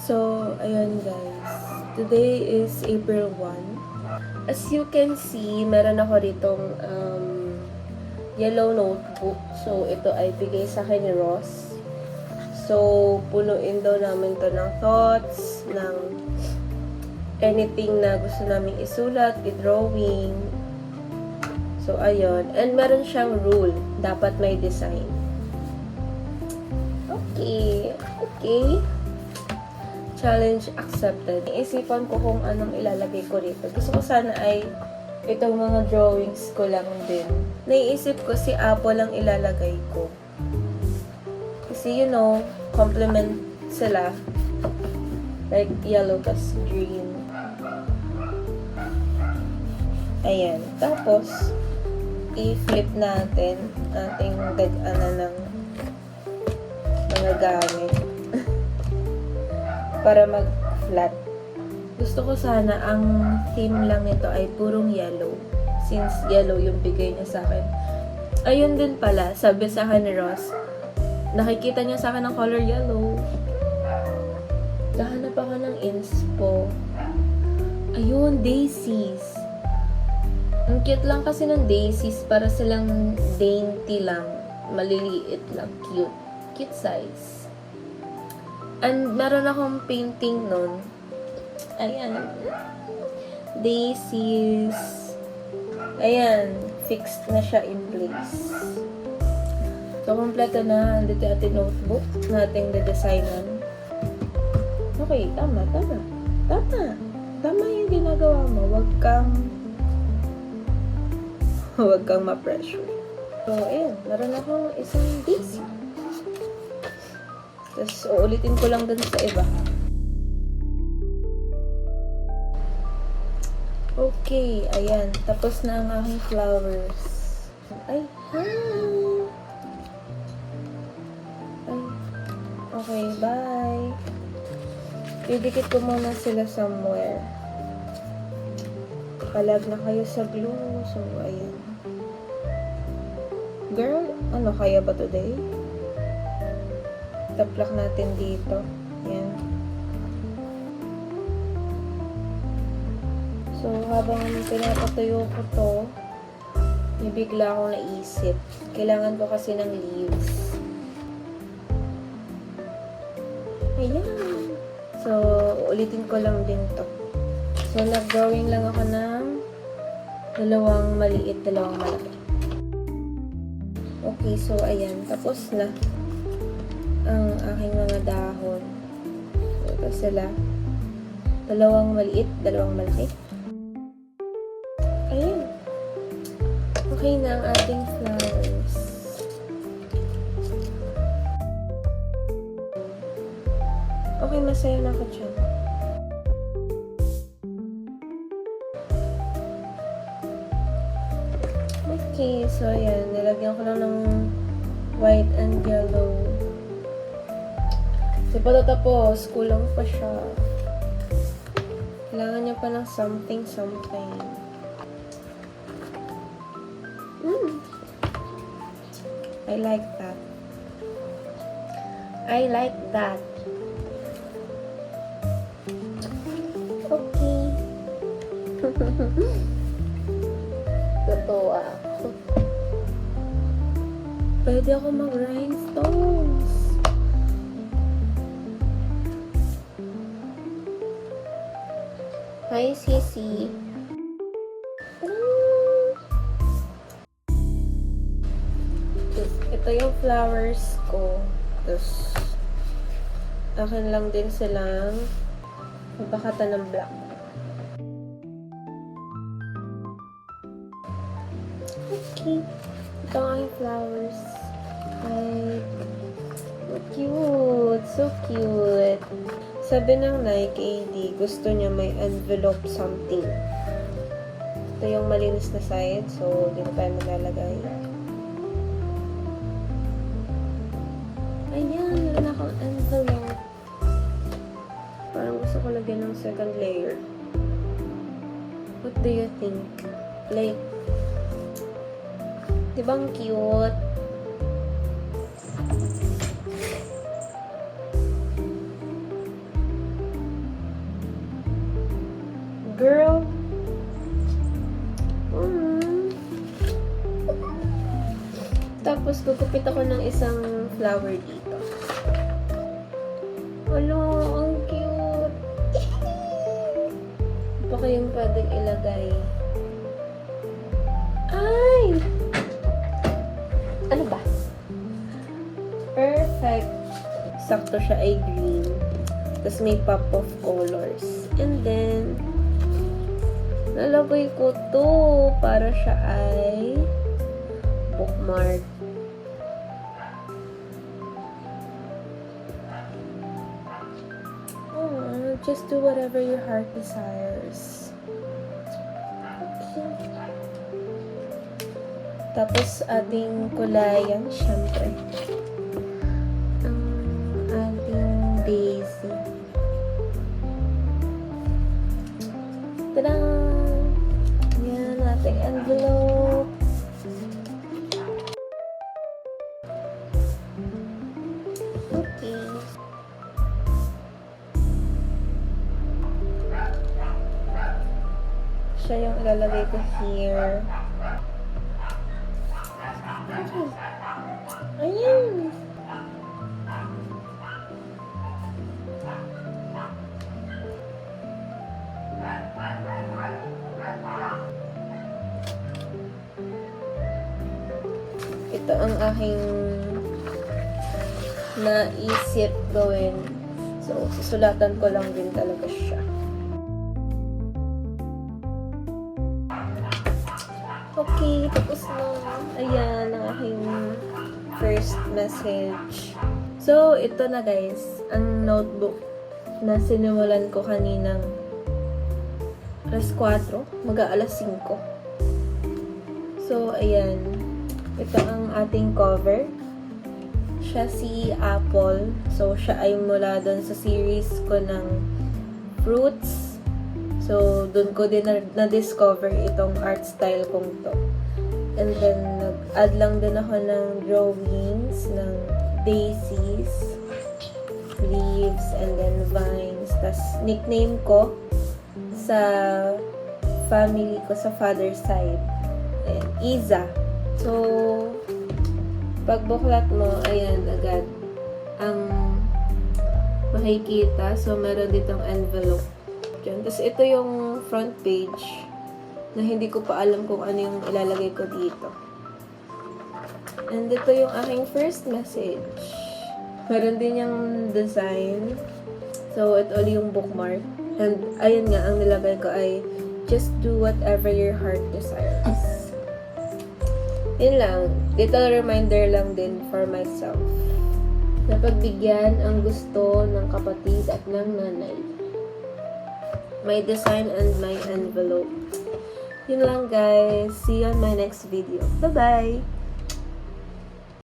So, ayun guys. Today is April 1. As you can see, meron ako ditong yellow notebook. So, ito ay bigay sa akin ni Ross. So, punuin daw namin to ng thoughts, ng anything na gusto namin isulat, i-drawing. So, ayun. And meron siyang rule. Dapat may design. Okay. Challenge accepted. Isipan ko kung anong ilalagay ko dito. Gusto ko sana ay itong mga drawings ko lang din. Naiisip ko si Apple lang ilalagay ko. Kasi complement sila. Like yellow tas green. Ayan. Tapos, i-flip natin ating dag-ana ng mga gamit. Para mag-flat. Gusto ko sana ang theme lang nito ay purong yellow. Since yellow yung bigay niya sa akin. Ayun din pala, sabi sa akin ni Ross, nakikita niya sa akin ng color yellow. Nahanap ako ng inspo. Ayun, daisies. Ang cute lang kasi ng daisies, para silang dainty lang. Maliliit lang, cute. Cute size. And meron akong painting nun. Ayan. Daisies. Ayan. Fixed na siya in place. So, kompleto na. Dito ating notebook nating de-designan. Okay, tama. Tama yung ginagawa mo. Huwag kang ma-pressure. So, ayan. Meron akong isang daisy. Tapos, uulitin ko lang dun sa iba. Okay, ayan. Tapos na ang aking flowers. Ay, hi! Ay, okay, bye! Didikit ko muna sila somewhere. Kalag na kayo sa glue. So, ayan. Girl, ano kaya ba today? Taplak natin dito. Yan. So, habang pinapatuyo ko to, may bigla akong naisip. Kailangan ko kasi ng leaves. Ayan. So, ulitin ko lang din to. So, nag-drawing lang ako ng dalawang maliit, dalawang malaki. Okay, so, ayan. Tapos na ang aking mga dahon. So, ito sila. Dalawang maliit, dalawang malaki. Ayan. Okay na ang ating flowers. Okay, masaya na ako dyan. Okay, so ayan. Nilagyan ko lang ng white and yellow. Di pa tapos, kulang pa siya. Kailangan niya pa ng something. I like that. Okay. Totoo ako. Pwede ako mag-rhinestones. Hi, Sisi. Ito yung flowers ko. Tapos, akin lang din silang mapakata ng black. Okay. Ito ang aking flowers. So cute. Sabi ng Nike AD, gusto niya may envelope something. Ito yung malinis na side, so dito tayo maglalagay. Ayan, meron akong envelope. Parang gusto ko lagyan ng second layer. What do you think? Like, diba ang cute? girl. Mm. Tapos, gugupit ako ng isang flower dito. Ano, ang cute. Pa kayong pwedeng ilagay. Ay! Ano ba? Perfect. Sakto siya ay green. Tapos may pop of colors. And then, nalagay ko to para siya ay bookmark. Just do whatever your heart desires. Okay. Tapos, ating kulayan, syempre. Ang ating daisy. Tada! Yan, ating envelope. Okay. Siya yung ilalagay ko here. Ayan. Ito ang aking naisip gawin. So, susulatan ko lang din talaga siya. Okay, tapos na. Ayan, ang aking first message. So, ito na guys, ang notebook na sinimulan ko kaninang alas 4, mag-aalas 5. So, ayan. Ito ang ating cover. Siya si Apple. So, siya ay mula doon sa series ko ng fruits. So, doon ko din na-discover itong art style kong to. And then, nag-add lang din ako ng drawings, ng daisies, leaves, and then vines. Tapos, nickname ko sa family ko, sa father's side. Ayan, Iza. So, pag buklat mo, ayan, agad ang makikita. So, meron ditong envelope. Tapos, ito yung front page na hindi ko pa alam kung ano yung ilalagay ko dito. And ito yung aking first message. Meron din yung design. So, ito ulit yung bookmark. And, ayun nga, ang nilagay ko ay just do whatever your heart desires. Yun lang. Little reminder lang din for myself. Napagbigyan ang gusto ng kapatid at ng nanay. My design and my envelope. Yun lang guys. See you on my next video. Bye-bye!